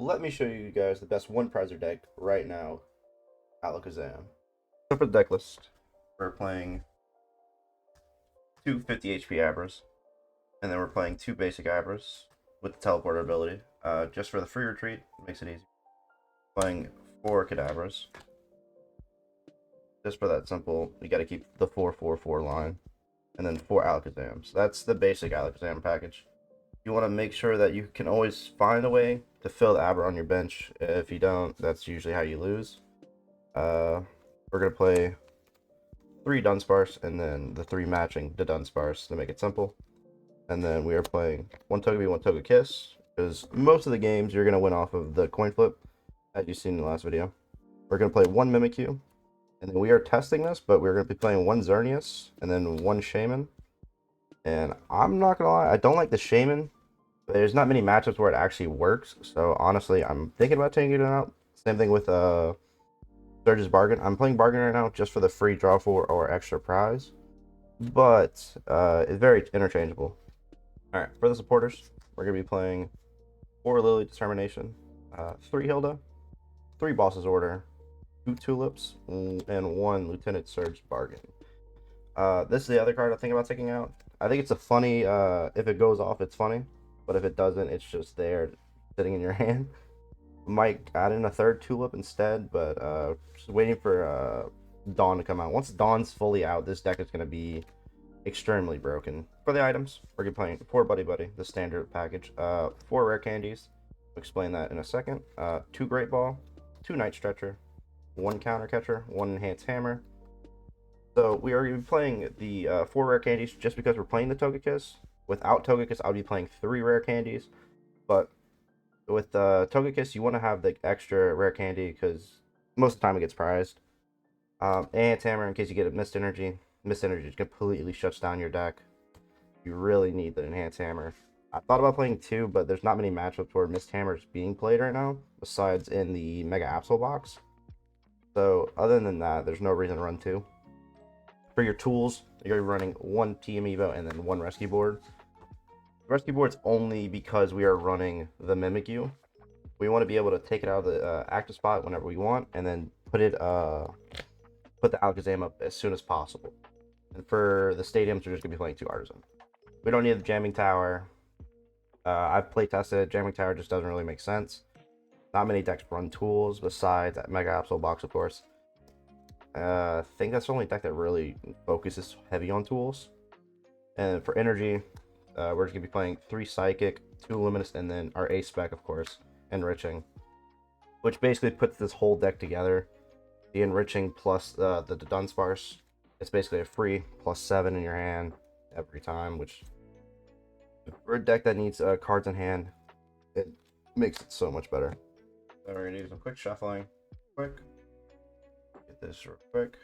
let me show you guys the best one prizer deck right now, Alakazam. So for the deck list, we're playing two 50 HP Abras, and then we're playing two basic Abras with the teleport ability. Just for the free retreat, makes it easy. Playing four Kadabras. Just for that simple, you gotta keep the 4-4-4 line. And then four Alakazams. That's the basic Alakazam package. You want to make sure that you can always find a way to fill the Abra on your bench. If you don't, that's usually how you lose. We're going to play three Dunsparce and then the three matching the Dunsparce to make it simple. And then we are playing one Togepi, one Togekiss, because most of the games you're going to win off of the coin flip, as you've seen in the last video. We're going to play one Mimikyu, and then we are testing this, but we're going to be playing one Xerneas and then one Shaman. And I'm not going to lie, I don't like the Shaman. There's not many matchups where it actually works, so honestly, I'm thinking about taking it out. Same thing with Surge's Bargain. I'm playing Bargain right now just for the free draw for or extra prize, but it's very interchangeable. All right, for the supporters, we're gonna be playing four Lily Determination, three Hilda, three Boss's Order, two Tulips, and one Lieutenant Surge Bargain. This is the other card I think about taking out. I think it's a funny. If it goes off, it's funny. But if it doesn't, it's just there sitting in your hand. Might add in a third Tulip instead, but just waiting for Dawn to come out. Once Dawn's fully out, this deck is going to be extremely broken. For the items, we're going to be playing four Buddy Buddy, the standard package. Four Rare Candies. I'll explain that in a second. Two Great Ball, two Night Stretcher, one Counter Catcher, one Enhanced Hammer. So we are going to be playing the four Rare Candies just because we're playing the Togekiss. Without Togekiss, I would be playing three Rare Candies. But with Togekiss, you want to have the extra Rare Candy because most of the time it gets prized. And Hammer in case you get a Mist Energy. Mist Energy completely shuts down your deck. You really need the Enhanced Hammer. I thought about playing two, but there's not many matchups where Mist Hammer is being played right now, besides in the Mega Absol box. So other than that, there's no reason to run two. For your tools, you're running one Team Evo and then one Rescue Board. Rescue Board's only because we are running the Mimikyu. We want to be able to take it out of the active spot whenever we want, and then put the Alakazam up as soon as possible. And for the stadiums, we're just gonna be playing two Artisan. We don't need the Jamming Tower. I've play tested. Jamming Tower just doesn't really make sense. Not many decks run tools besides that Mega Absol box, of course. I think that's the only deck that really focuses heavy on tools. And for energy, we're just going to be playing three Psychic, two Luminous, and then our Ace spec, of course, Enriching. Which basically puts this whole deck together. The Enriching plus the Dunsparce. It's basically a free +7 in your hand every time, which for a deck that needs cards in hand, it makes it so much better. So we're going to do some quick shuffling. Quick. Get this real quick.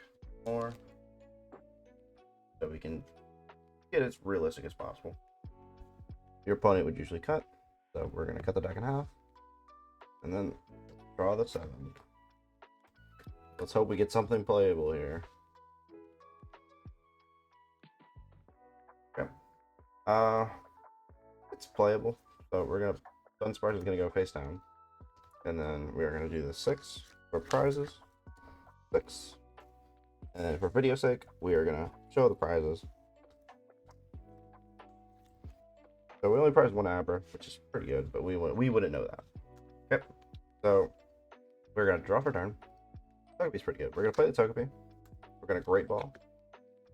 More. So we can get it as realistic as possible. Your opponent would usually cut, so we're going to cut the deck in half, and then draw the 7. Let's hope we get something playable here. Okay. It's playable, so we're going to, Dunsparce is going to go face down, and then we're going to do the 6 for prizes, 6, and then for video sake, we are going to show the prizes. So we only prized one Abra, which is pretty good, but we wouldn't know that. Okay, so we're gonna draw for turn. Togepi's pretty good. We're gonna play the Togepi. We're gonna Great Ball.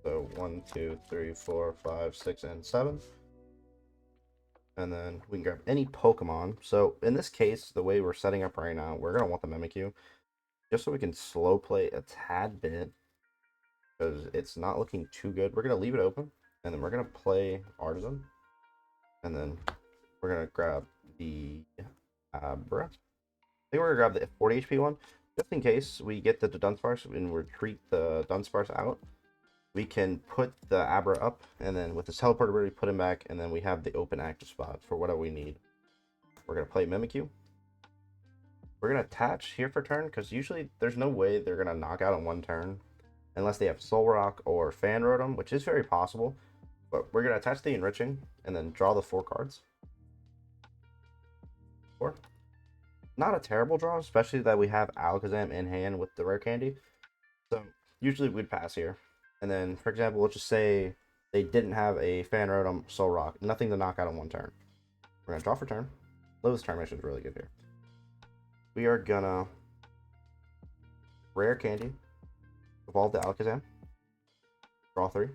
So 1, 2, 3, 4, 5, 6, and 7. And then we can grab any Pokemon. So in this case, the way we're setting up right now, we're gonna want the Mimikyu, just so we can slow play a tad bit, because it's not looking too good. We're gonna leave it open, and then we're gonna play Artisan. And then we're going to grab the Abra. I think we're going to grab the 40 HP one. Just in case we get the Dunsparce and retreat the Dunsparce out, we can put the Abra up, and then with this teleporter, we put him back, and then we have the open active spot for whatever we need. We're going to play Mimikyu. We're going to attach here for turn, because usually there's no way they're going to knock out on one turn, unless they have Soul Rock or Fan Rotom, which is very possible. But we're going to attach the Enriching, and then draw the 4 cards. 4. not a terrible draw, especially that we have Alakazam in hand with the rare candy. So usually we'd pass here. And then, for example, let's just say they didn't have a Fan Rotom Soul Rock. Nothing to knock out on one turn. We're going to draw for turn. Lowest turn mission is really good here. We are going to rare candy. Evolve the Alakazam. Draw 3.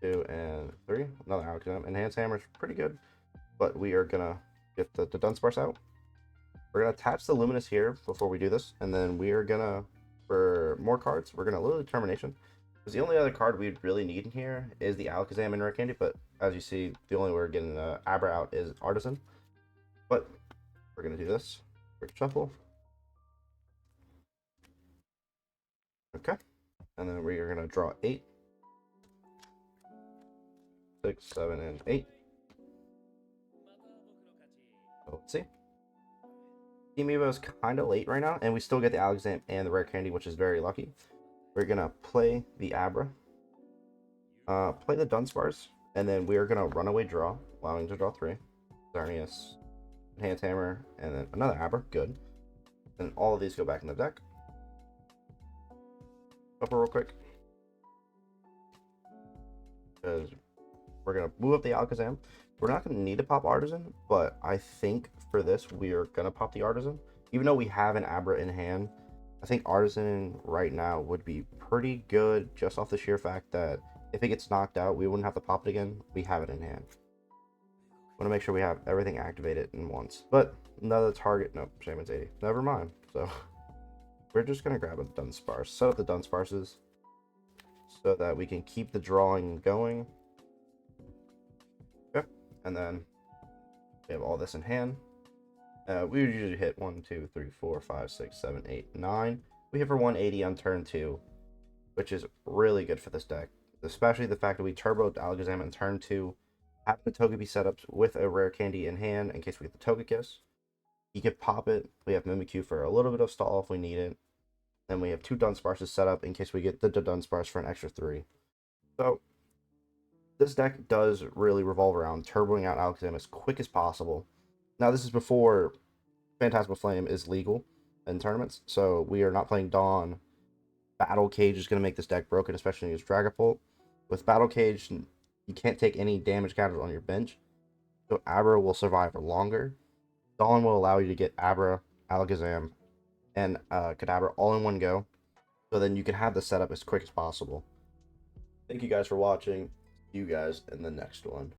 2 and 3. Another Alakazam. Enhance Hammer is pretty good. But we are going to get the Dunsparce out. We're going to attach the Luminous here before we do this. And then we are going to, for more cards, we're going to Lily Determination. Because the only other card we really need in here is the Alakazam and Rare Candy. But as you see, the only way we're getting Abra out is Artisan. But we're going to do this. Quick shuffle. Okay. And then we are going to draw 8. 6, 7, and 8. So let's see. Team Evo is kind of late right now, and we still get the Alakazam and the Rare Candy, which is very lucky. We're going to play the Abra. Play the Dunsparce, and then we are going to Runaway Draw, allowing to draw 3. Xerneas, Enhance Hammer, and then another Abra. Good. And all of these go back in the deck. Shuffle real quick. Because we're going to move up the Alakazam. We're not going to need to pop Artisan, but I think for this, we are going to pop the Artisan. Even though we have an Abra in hand, I think Artisan right now would be pretty good just off the sheer fact that if it gets knocked out, we wouldn't have to pop it again. We have it in hand. Want to make sure we have everything activated in once. But another target, nope, Shaman's 80. Never mind. So we're just going to grab a Dunsparce. Set up the Dunsparces so that we can keep the drawing going. Okay. And then we have all this in hand. We usually hit 1, 2, 3, 4, 5, 6, 7, 8, 9. We hit for 180 on turn 2, which is really good for this deck. Especially the fact that we turboed Alakazam in turn 2, having the Togepi set up with a rare candy in hand in case we get the Togekiss. You could pop it. We have Mimikyu for a little bit of stall if we need it. Then we have 2 Dunsparces set up in case we get the Dunsparce for an extra 3. So this deck does really revolve around turboing out Alakazam as quick as possible. Now, this is before Phantasmal Flame is legal in tournaments, so we are not playing Dawn. Battle Cage is going to make this deck broken, especially against Dragapult. With Battle Cage, you can't take any damage counters on your bench, so Abra will survive longer. Dawn will allow you to get Abra, Alakazam, and Kadabra all in one go, so then you can have the setup as quick as possible. Thank you guys for watching. See you guys in the next one.